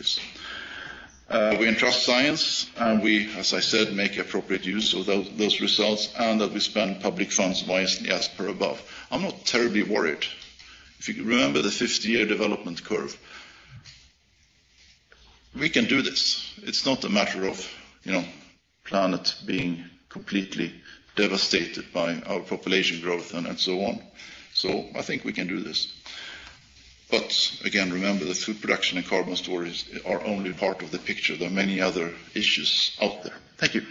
countries. We entrust science, and we, as I said, make appropriate use of those results, and that we spend public funds wisely as per above. I'm not terribly worried. If you remember the 50-year development curve, we can do this. It's not a matter of, planet being completely devastated by our population growth and so on. So I think we can do this. But again, remember that food production and carbon storage are only part of the picture. There are many other issues out there. Thank you.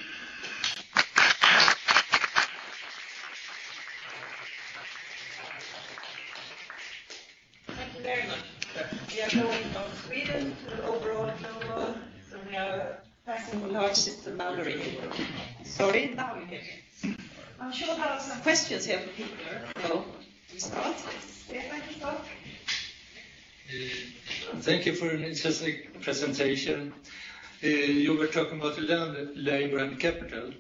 Thank you very much. We are going from Sweden to the overall global, so we are passing a large system boundary. Sorry, now you hear me. I'm sure there are some questions here for Peter. So we start. Stefan, you start. Thank you for an interesting presentation. You were talking about land, labor and capital.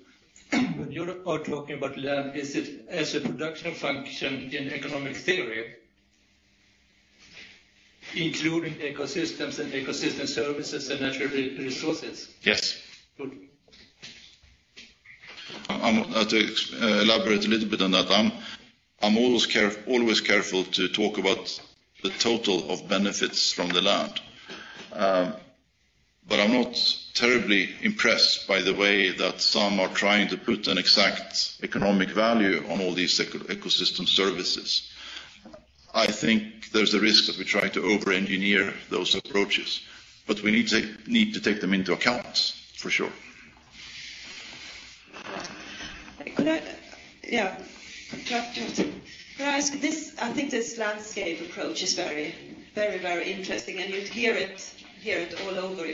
When you are talking about land, is it as a production function in economic theory, including ecosystems and ecosystem services and natural resources? Yes. Good. I'm to elaborate a little bit on that. I'm always careful to talk about the total of benefits from the land. But I'm not terribly impressed by the way that some are trying to put an exact economic value on all these ecosystem services. I think there's a risk that we try to over-engineer those approaches, but we need to take them into account, for sure. Could I ask this? I think this landscape approach is very, very, very interesting, and you hear it all over.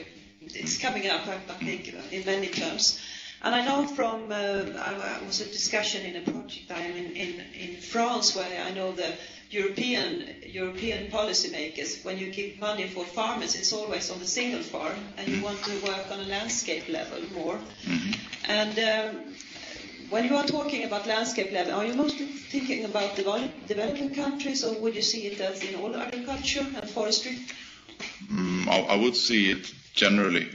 It's coming up, I think, in many terms. And I know from I was a discussion in a project I'm in France, where I know the European policymakers, when you give money for farmers, it's always on the single farm, and you want to work on a landscape level more. Mm-hmm. And when you are talking about landscape level, are you mostly thinking about developing countries, or would you see it as in all agriculture and forestry? I would see it generally.